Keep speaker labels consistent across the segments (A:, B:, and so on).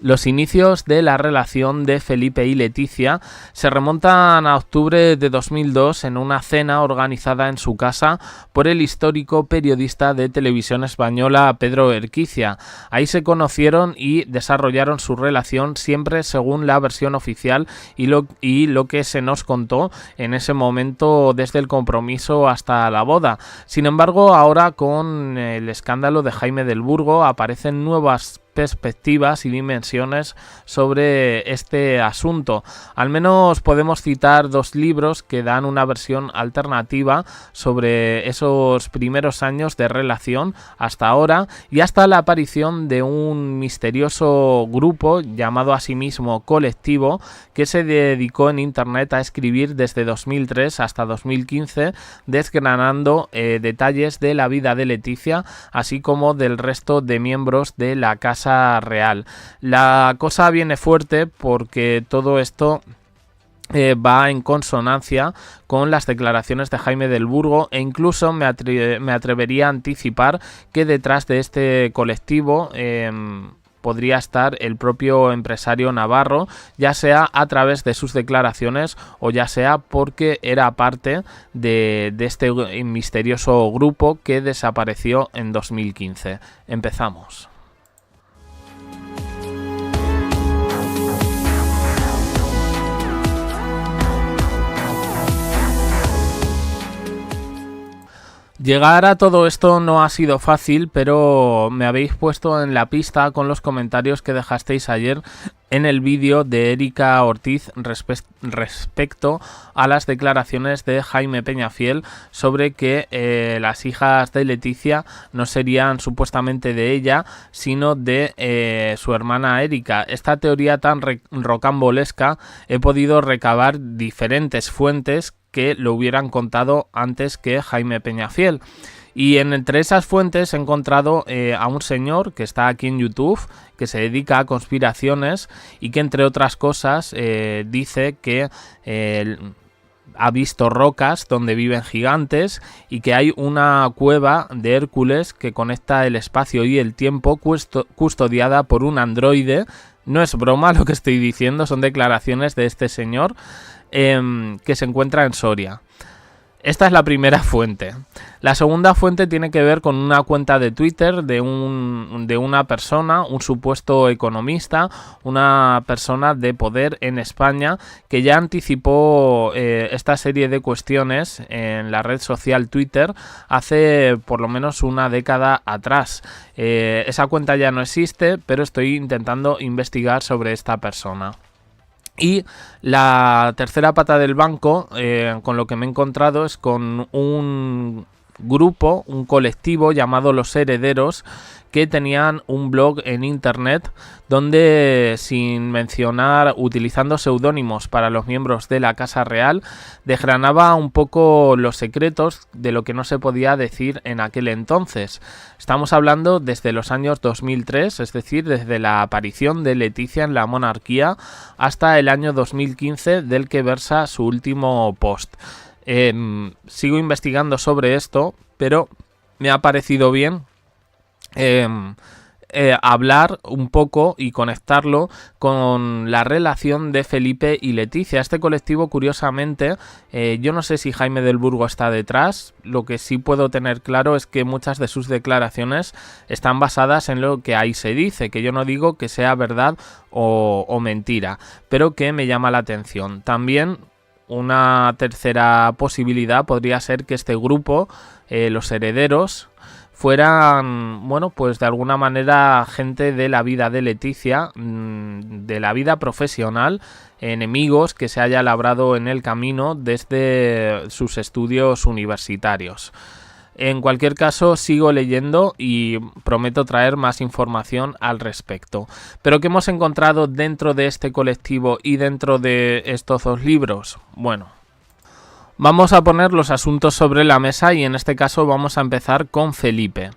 A: Los inicios de la relación de Felipe y Leticia se remontan a octubre de 2002 en una cena organizada en su casa por el histórico periodista de Televisión Española Pedro Erquicia. Ahí se conocieron y desarrollaron su relación siempre según la versión oficial y lo que se nos contó en ese momento desde el compromiso hasta la boda. Sin embargo, ahora con el escándalo de Jaime del Burgo aparecen nuevas perspectivas y dimensiones sobre este asunto. Al menos podemos citar dos libros que dan una versión alternativa sobre esos primeros años de relación hasta ahora y hasta la aparición de un misterioso grupo llamado a sí mismo Colectivo que se dedicó en internet a escribir desde 2003 hasta 2015 desgranando detalles de la vida de Leticia así como del resto de miembros de la Casa Real. La cosa viene fuerte porque todo esto va en consonancia con las declaraciones de Jaime del Burgo e incluso me atrevería a anticipar que detrás de este colectivo podría estar el propio empresario Navarro, ya sea a través de sus declaraciones o ya sea porque era parte de este misterioso grupo que desapareció en 2015. Empezamos. Llegar a todo esto no ha sido fácil, pero me habéis puesto en la pista con los comentarios que dejasteis ayer en el vídeo de Erika Ortiz respecto a las declaraciones de Jaime Peñafiel sobre que las hijas de Leticia no serían supuestamente de ella, sino de su hermana Erika. Esta teoría tan rocambolesca he podido recabar diferentes fuentes que lo hubieran contado antes que Jaime Peñafiel. Y entre esas fuentes he encontrado a un señor que está aquí en YouTube, que se dedica a conspiraciones y que entre otras cosas dice que ha visto rocas donde viven gigantes y que hay una cueva de Hércules que conecta el espacio y el tiempo custodiada por un androide. No es broma lo que estoy diciendo, son declaraciones de este señor que se encuentra en Soria. Esta es la primera fuente. La segunda fuente tiene que ver con una cuenta de Twitter de una persona, un supuesto economista, una persona de poder en España que ya anticipó esta serie de cuestiones en la red social Twitter hace por lo menos una década atrás. Esa cuenta ya no existe, pero estoy intentando investigar sobre esta persona. Y la tercera pata del banco, con lo que me he encontrado, es con un grupo, un colectivo llamado Los Herederos, que tenían un blog en internet donde, sin mencionar, utilizando seudónimos para los miembros de la Casa Real, desgranaba un poco los secretos de lo que no se podía decir en aquel entonces. Estamos hablando desde los años 2003, es decir, desde la aparición de Leticia en la monarquía hasta el año 2015, del que versa su último post. Sigo investigando sobre esto, pero me ha parecido bien hablar un poco y conectarlo con la relación de Felipe y Leticia. Este colectivo, curiosamente, yo no sé si Jaime del Burgo está detrás. Lo que sí puedo tener claro es que muchas de sus declaraciones están basadas en lo que ahí se dice, que yo no digo que sea verdad o mentira, pero que me llama la atención. También una tercera posibilidad podría ser que este grupo, Los Herederos, fueran, bueno, pues de alguna manera gente de la vida de Leticia, de la vida profesional, enemigos que se haya labrado en el camino desde sus estudios universitarios. En cualquier caso, sigo leyendo y prometo traer más información al respecto. ¿Pero qué hemos encontrado dentro de este colectivo y dentro de estos dos libros? Bueno, vamos a poner los asuntos sobre la mesa y en este caso vamos a empezar con Felipe.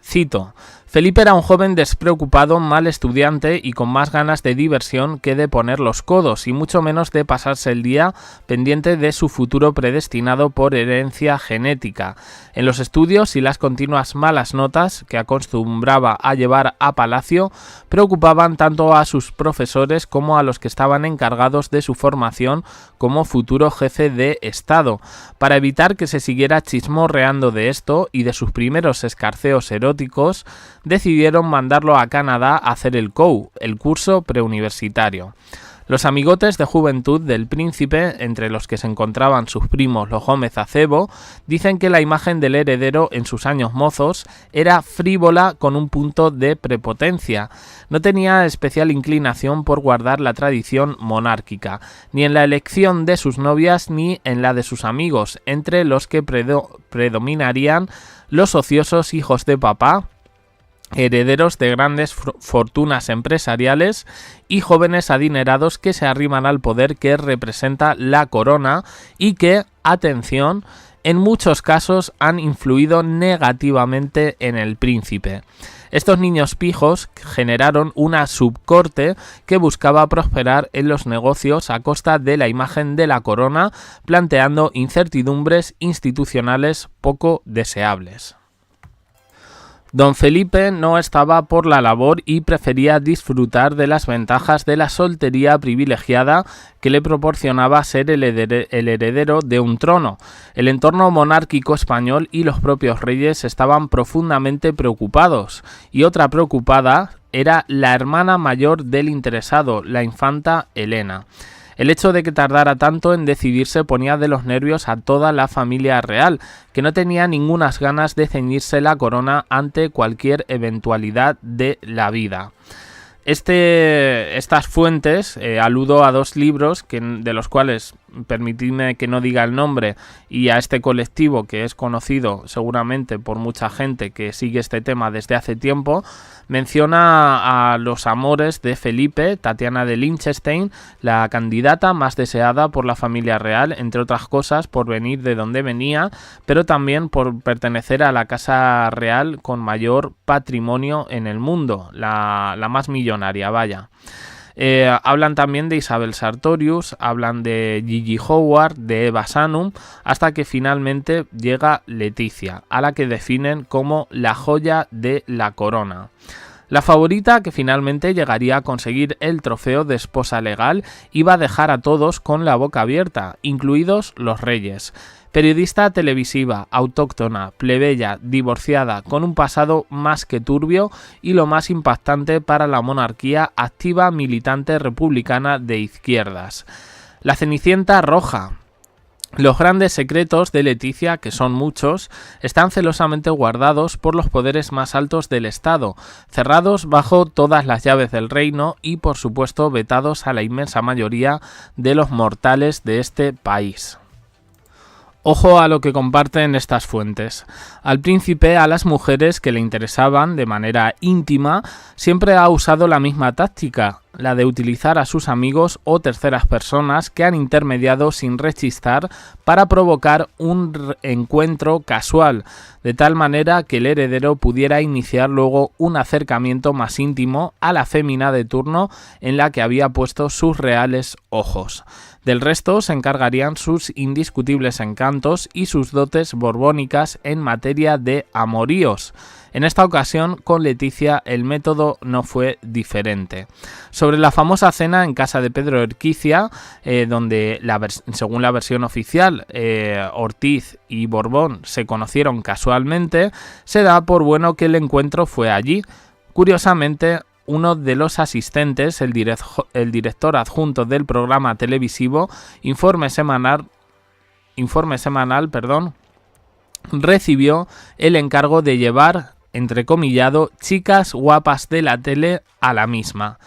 A: Cito: Felipe era un joven despreocupado, mal estudiante y con más ganas de diversión que de poner los codos, y mucho menos de pasarse el día pendiente de su futuro predestinado por herencia genética. En los estudios y las continuas malas notas que acostumbraba a llevar a palacio preocupaban tanto a sus profesores como a los que estaban encargados de su formación como futuro jefe de Estado. Para evitar que se siguiera chismorreando de esto y de sus primeros escarceos eróticos, decidieron mandarlo a Canadá a hacer el COU, el curso preuniversitario. Los amigotes de juventud del príncipe, entre los que se encontraban sus primos los Gómez Acebo, dicen que la imagen del heredero en sus años mozos era frívola con un punto de prepotencia. No tenía especial inclinación por guardar la tradición monárquica, ni en la elección de sus novias ni en la de sus amigos, entre los que predominarían los ociosos hijos de papá, herederos de grandes fortunas empresariales y jóvenes adinerados que se arriman al poder que representa la corona y que, atención, en muchos casos han influido negativamente en el príncipe. Estos niños pijos generaron una subcorte que buscaba prosperar en los negocios a costa de la imagen de la corona, planteando incertidumbres institucionales poco deseables. Don Felipe no estaba por la labor y prefería disfrutar de las ventajas de la soltería privilegiada que le proporcionaba ser el heredero de un trono. El entorno monárquico español y los propios reyes estaban profundamente preocupados, y otra preocupada era la hermana mayor del interesado, la infanta Elena. El hecho de que tardara tanto en decidirse ponía de los nervios a toda la familia real, que no tenía ningunas ganas de ceñirse la corona ante cualquier eventualidad de la vida. Estas fuentes, aludo a dos libros de los cuales permitidme que no diga el nombre, y a este colectivo que es conocido seguramente por mucha gente que sigue este tema desde hace tiempo. Menciona a los amores de Felipe, Tatiana de Liechtenstein, la candidata más deseada por la familia real, entre otras cosas por venir de donde venía, pero también por pertenecer a la casa real con mayor patrimonio en el mundo, la más millonaria, vaya. Hablan también de Isabel Sartorius, hablan de Gigi Howard, de Eva Sanum, hasta que finalmente llega Leticia, a la que definen como la joya de la corona. La favorita, que finalmente llegaría a conseguir el trofeo de esposa legal, iba a dejar a todos con la boca abierta, incluidos los reyes. Periodista televisiva, autóctona, plebeya, divorciada, con un pasado más que turbio y lo más impactante para la monarquía, activa militante republicana de izquierdas. La Cenicienta roja. Los grandes secretos de Leticia, que son muchos, están celosamente guardados por los poderes más altos del Estado, cerrados bajo todas las llaves del reino y, por supuesto, vetados a la inmensa mayoría de los mortales de este país. Ojo a lo que comparten estas fuentes. Al príncipe, a las mujeres que le interesaban de manera íntima, siempre ha usado la misma táctica, la de utilizar a sus amigos o terceras personas que han intermediado sin rechistar para provocar un encuentro casual, de tal manera que el heredero pudiera iniciar luego un acercamiento más íntimo a la fémina de turno en la que había puesto sus reales ojos. Del resto se encargarían sus indiscutibles encantos y sus dotes borbónicas en materia de amoríos. En esta ocasión, con Leticia, el método no fue diferente. Sobre la famosa cena en casa de Pedro Erquicia, donde, según la versión oficial, Ortiz y Borbón se conocieron casualmente, se da por bueno que el encuentro fue allí. Curiosamente, uno de los asistentes, el director adjunto del programa televisivo Informe Semanal, recibió el encargo de llevar, entrecomillado, chicas guapas de la tele a la misma.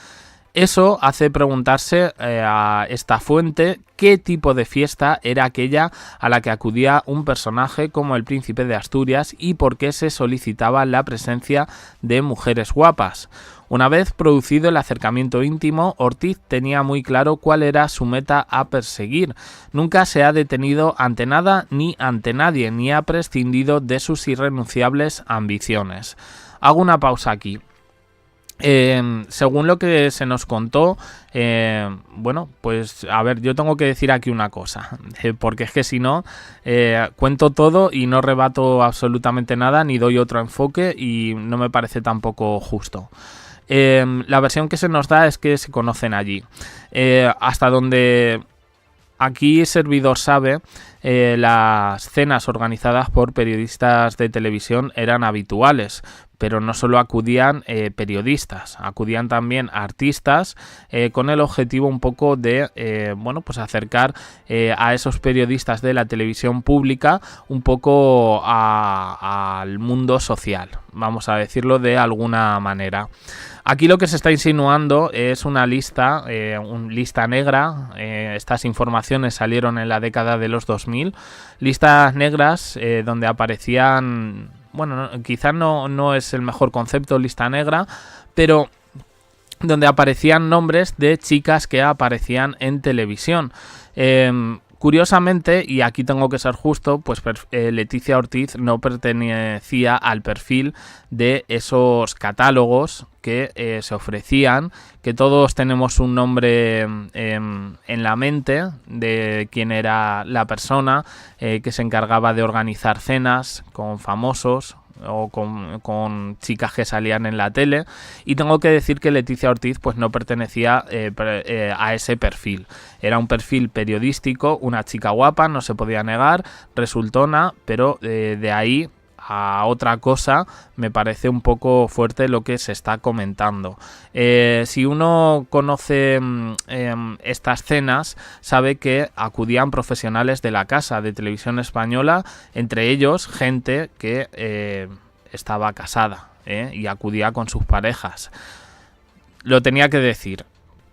A: Eso hace preguntarse a esta fuente qué tipo de fiesta era aquella a la que acudía un personaje como el príncipe de Asturias y por qué se solicitaba la presencia de mujeres guapas. Una vez producido el acercamiento íntimo, Ortiz tenía muy claro cuál era su meta a perseguir. Nunca se ha detenido ante nada ni ante nadie, ni ha prescindido de sus irrenunciables ambiciones. Hago una pausa aquí. Según lo que se nos contó, bueno, pues a ver, yo tengo que decir aquí una cosa, porque es que si no, cuento todo y no rebato absolutamente nada, ni doy otro enfoque y no me parece tampoco justo. La versión que se nos da es que se conocen allí. Hasta donde aquí servidor sabe, las cenas organizadas por periodistas de televisión eran habituales, pero no solo acudían periodistas, acudían también artistas con el objetivo un poco de bueno, pues acercar a esos periodistas de la televisión pública un poco al mundo social, vamos a decirlo de alguna manera. Aquí lo que se está insinuando es una lista negra. Estas informaciones salieron en la década de los 2000. Listas negras donde aparecían... Bueno, quizás no es el mejor concepto, lista negra, pero donde aparecían nombres de chicas que aparecían en televisión. Curiosamente, y aquí tengo que ser justo, pues Leticia Ortiz no pertenecía al perfil de esos catálogos que se ofrecían, que todos tenemos un nombre en la mente de quién era la persona que se encargaba de organizar cenas con famosos o con chicas que salían en la tele, y tengo que decir que Leticia Ortiz pues no pertenecía a ese perfil. Era un perfil periodístico, una chica guapa, no se podía negar, resultona, pero de ahí a otra cosa me parece un poco fuerte lo que se está comentando. Si uno conoce estas cenas, sabe que acudían profesionales de la Casa de Televisión Española, entre ellos gente que estaba casada y acudía con sus parejas. Lo tenía que decir.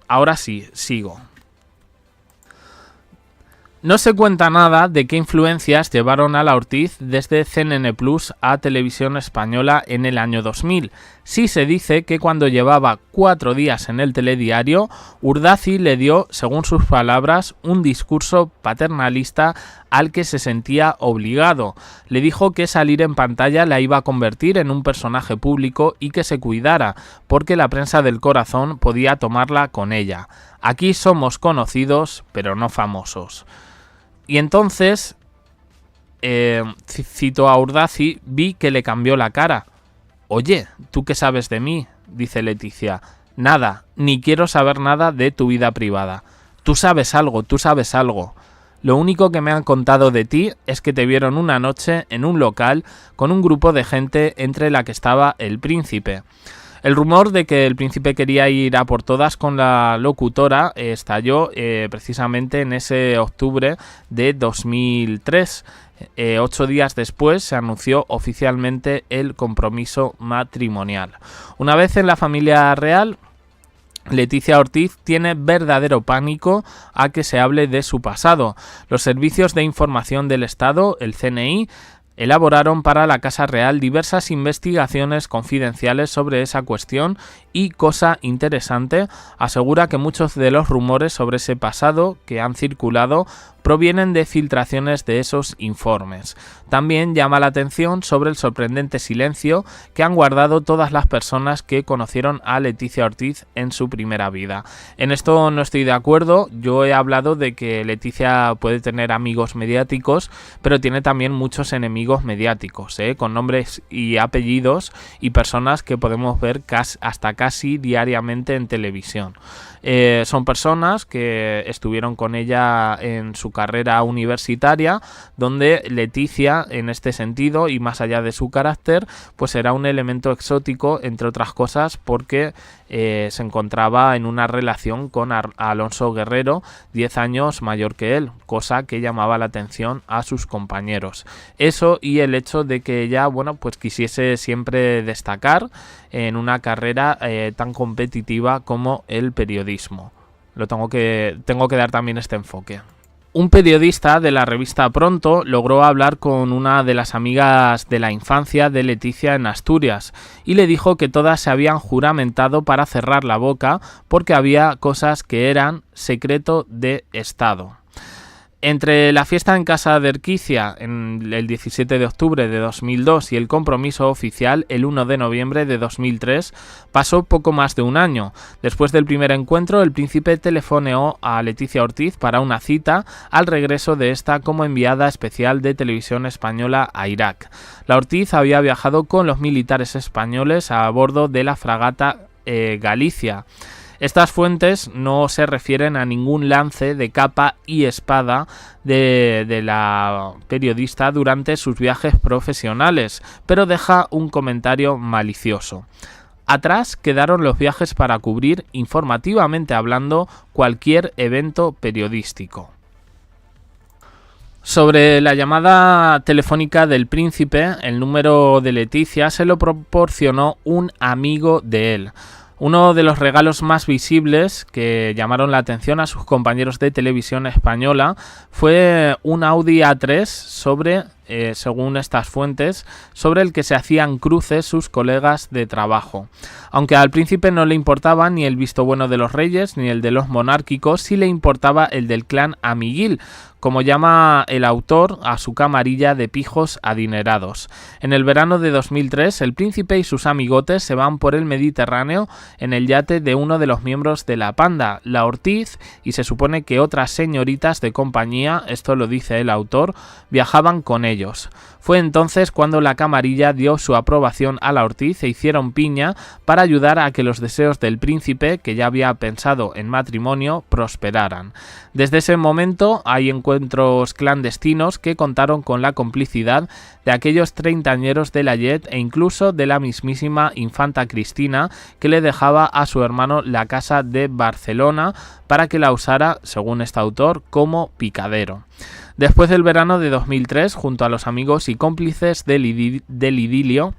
A: Ahora sí, sigo. No se cuenta nada de qué influencias llevaron a la Ortiz desde CNN Plus a Televisión Española en el año 2000. Sí se dice que cuando llevaba 4 días en el telediario, Urdaci le dio, según sus palabras, un discurso paternalista al que se sentía obligado. Le dijo que salir en pantalla la iba a convertir en un personaje público y que se cuidara, porque la prensa del corazón podía tomarla con ella. Aquí somos conocidos, pero no famosos. Y entonces, cito a Urdaci, vi que le cambió la cara. Oye, ¿tú qué sabes de mí?, dice Leticia. Nada, ni quiero saber nada de tu vida privada. Tú sabes algo, tú sabes algo. Lo único que me han contado de ti es que te vieron una noche en un local con un grupo de gente entre la que estaba el príncipe. El rumor de que el príncipe quería ir a por todas con la locutora estalló precisamente en ese octubre de 2003. 8 días después se anunció oficialmente el compromiso matrimonial. Una vez en la familia real, Leticia Ortiz tiene verdadero pánico a que se hable de su pasado. Los servicios de información del Estado, el CNI, elaboraron para la Casa Real diversas investigaciones confidenciales sobre esa cuestión y, cosa interesante, asegura que muchos de los rumores sobre ese pasado que han circulado provienen de filtraciones de esos informes. También llama la atención sobre el sorprendente silencio que han guardado todas las personas que conocieron a Leticia Ortiz en su primera vida. En esto no estoy de acuerdo. Yo he hablado de que Leticia puede tener amigos mediáticos, pero tiene también muchos enemigos mediáticos, con nombres y apellidos y personas que podemos ver hasta casi diariamente en televisión. Son personas que estuvieron con ella en su carrera universitaria, donde Leticia, en este sentido y más allá de su carácter, pues era un elemento exótico, entre otras cosas porque se encontraba en una relación con Alonso Guerrero, 10 años mayor que él, cosa que llamaba la atención a sus compañeros. Eso y el hecho de que ella, bueno, pues quisiese siempre destacar en una carrera tan competitiva como el periodismo. Tengo que dar también este enfoque. Un periodista de la revista Pronto logró hablar con una de las amigas de la infancia de Leticia en Asturias y le dijo que todas se habían juramentado para cerrar la boca porque había cosas que eran secreto de Estado. Entre la fiesta en casa de Erquicia el 17 de octubre de 2002 y el compromiso oficial el 1 de noviembre de 2003 pasó poco más de un año. Después del primer encuentro, el príncipe telefoneó a Leticia Ortiz para una cita al regreso de esta como enviada especial de Televisión Española a Irak. La Ortiz había viajado con los militares españoles a bordo de la fragata Galicia. Estas fuentes no se refieren a ningún lance de capa y espada de la periodista durante sus viajes profesionales, pero deja un comentario malicioso. Atrás quedaron los viajes para cubrir, informativamente hablando, cualquier evento periodístico. Sobre la llamada telefónica del príncipe, el número de Leticia se lo proporcionó un amigo de él. Uno de los regalos más visibles que llamaron la atención a sus compañeros de televisión española fue un Audi A3 según estas fuentes, sobre el que se hacían cruces sus colegas de trabajo. Aunque al príncipe no le importaba ni el visto bueno de los reyes ni el de los monárquicos, sí le importaba el del clan Amiguil, como llama el autor a su camarilla de pijos adinerados. En el verano de 2003, el príncipe y sus amigotes se van por el Mediterráneo en el yate de uno de los miembros de la panda, la Ortiz, y se supone que otras señoritas de compañía, esto lo dice el autor, viajaban con ellos. Fue entonces cuando la camarilla dio su aprobación a la Ortiz e hicieron piña para ayudar a que los deseos del príncipe, que ya había pensado en matrimonio, prosperaran. Desde ese momento hay encuentros clandestinos que contaron con la complicidad de aquellos treintañeros de la Jet e incluso de la mismísima infanta Cristina, que le dejaba a su hermano la casa de Barcelona para que la usara, según este autor, como picadero. Después del verano de 2003, junto a los amigos y cómplices del idilio,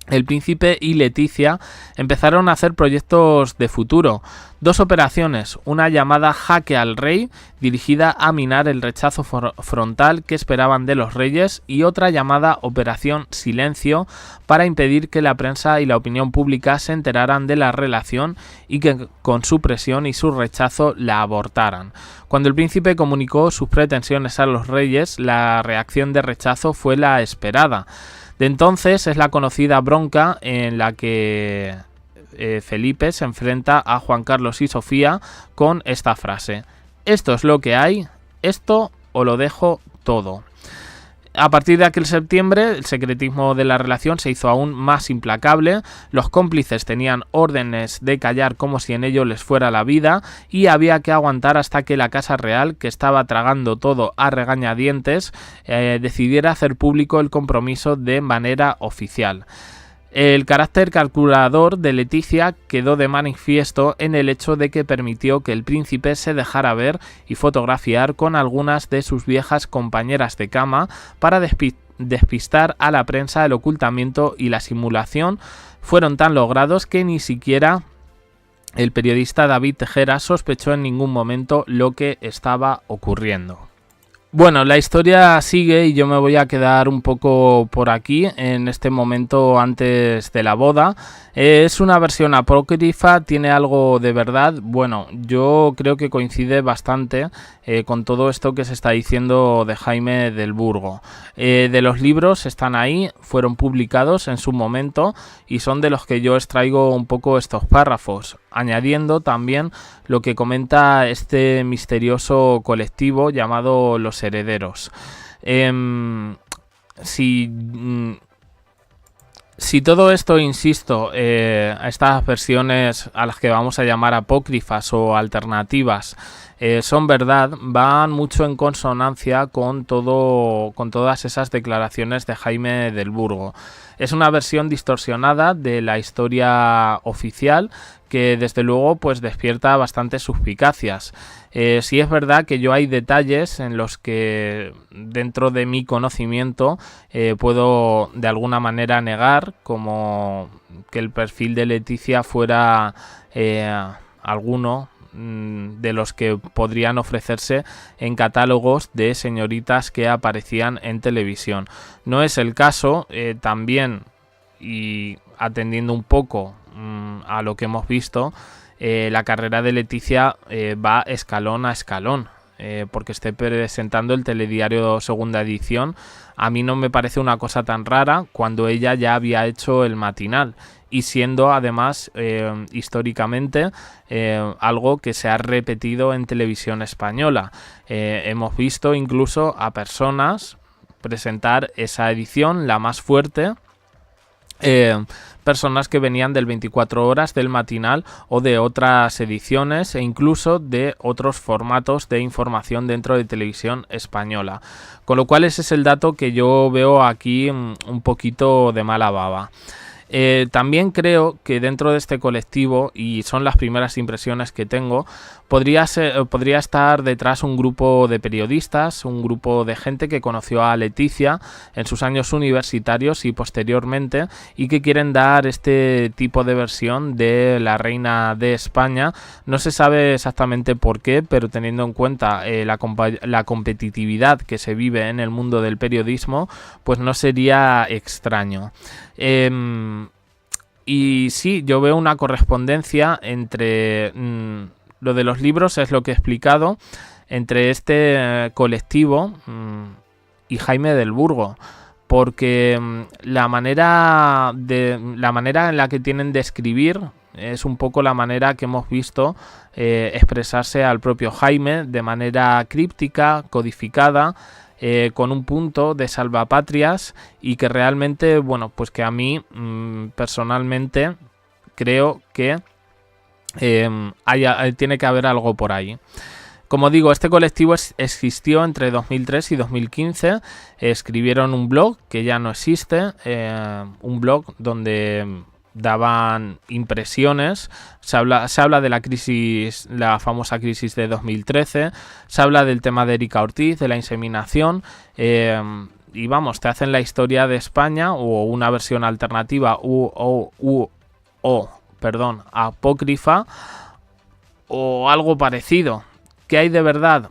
A: el príncipe y Leticia empezaron a hacer proyectos de futuro. 2 operaciones, una llamada Jaque al Rey, dirigida a minar el rechazo frontal que esperaban de los reyes, y otra llamada Operación Silencio, para impedir que la prensa y la opinión pública se enteraran de la relación y que con su presión y su rechazo la abortaran. Cuando el príncipe comunicó sus pretensiones a los reyes, la reacción de rechazo fue la esperada. De entonces es la conocida bronca en la que Felipe se enfrenta a Juan Carlos y Sofía con esta frase: esto es lo que hay, esto o lo dejo todo. A partir de aquel septiembre, el secretismo de la relación se hizo aún más implacable. Los cómplices tenían órdenes de callar como si en ello les fuera la vida, y había que aguantar hasta que la Casa Real, que estaba tragando todo a regañadientes, decidiera hacer público el compromiso de manera oficial. El carácter calculador de Leticia quedó de manifiesto en el hecho de que permitió que el príncipe se dejara ver y fotografiar con algunas de sus viejas compañeras de cama para despistar a la prensa. El ocultamiento y la simulación fueron tan logrados que ni siquiera el periodista David Tejera sospechó en ningún momento lo que estaba ocurriendo. Bueno, la historia sigue y yo me voy a quedar un poco por aquí en este momento antes de la boda. Es una versión apócrifa, tiene algo de verdad. Bueno, yo creo que coincide bastante con todo esto que se está diciendo de Jaime del Burgo. De los libros están ahí, fueron publicados en su momento y son de los que yo extraigo un poco estos párrafos, añadiendo también lo que comenta este misterioso colectivo llamado Los Herederos. Si todo esto, insisto, estas versiones a las que vamos a llamar apócrifas o alternativas, son verdad, van mucho en consonancia con todas esas declaraciones de Jaime del Burgo. Es una versión distorsionada de la historia oficial que desde luego pues despierta bastantes suspicacias. Sí es verdad que yo hay detalles en los que dentro de mi conocimiento puedo de alguna manera negar, como que el perfil de Leticia fuera alguno de los que podrían ofrecerse en catálogos de señoritas que aparecían en televisión. No es el caso, también, y atendiendo un poco a lo que hemos visto, la carrera de Leticia va escalón a escalón. porque esté presentando el telediario Segunda Edición. A mí no me parece una cosa tan rara cuando ella ya había hecho el matinal y siendo además históricamente algo que se ha repetido en televisión española. Hemos visto incluso a personas presentar esa edición, la más fuerte, personas que venían del 24 horas, del matinal o de otras ediciones e incluso de otros formatos de información dentro de televisión española. Con lo cual ese es el dato que yo veo aquí un poquito de mala baba. También creo que dentro de este colectivo, y son las primeras impresiones que tengo, podría estar detrás un grupo de periodistas, un grupo de gente que conoció a Leticia en sus años universitarios y posteriormente, y que quieren dar este tipo de versión de la reina de España. No se sabe exactamente por qué, pero teniendo en cuenta la competitividad que se vive en el mundo del periodismo, pues no sería extraño. Y sí, yo veo una correspondencia entre lo de los libros, es lo que he explicado, entre este colectivo y Jaime del Burgo, porque la manera en la que tienen de escribir es un poco la manera que hemos visto expresarse al propio Jaime, de manera críptica, codificada, con un punto de salvapatrias, y que realmente, bueno, pues que a mí personalmente creo que tiene que haber algo por ahí. Como digo, este colectivo existió entre 2003 y 2015. Escribieron un blog que ya no existe, un blog donde daban impresiones. Se habla de la crisis, la famosa crisis de 2013, se habla del tema de Erika Ortiz, de la inseminación, y vamos, te hacen la historia de España o una versión alternativa apócrifa o algo parecido. ¿Qué hay de verdad?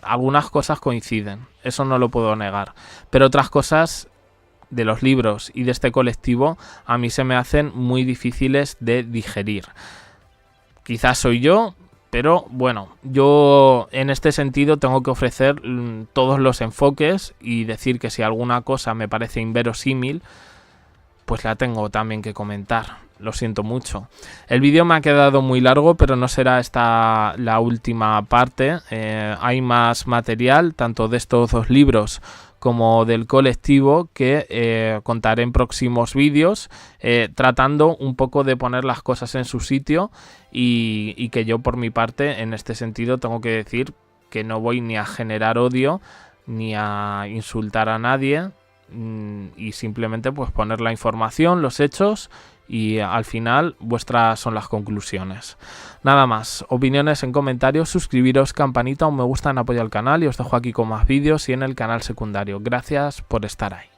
A: Algunas cosas coinciden, eso no lo puedo negar, pero otras cosas de los libros y de este colectivo a mí se me hacen muy difíciles de digerir. Quizás soy yo, pero bueno, yo en este sentido tengo que ofrecer todos los enfoques y decir que si alguna cosa me parece inverosímil, pues la tengo también que comentar. Lo siento mucho. El vídeo me ha quedado muy largo, pero no será esta la última parte. Hay más material, tanto de estos dos libros como del colectivo, que contaré en próximos vídeos, tratando un poco de poner las cosas en su sitio, y que yo por mi parte en este sentido tengo que decir que no voy ni a generar odio ni a insultar a nadie, y simplemente pues poner la información, los hechos, y al final vuestras son las conclusiones. Nada más, opiniones en comentarios, suscribiros, campanita, un me gusta en apoyo al canal, y os dejo aquí con más vídeos y en el canal secundario. Gracias por estar ahí.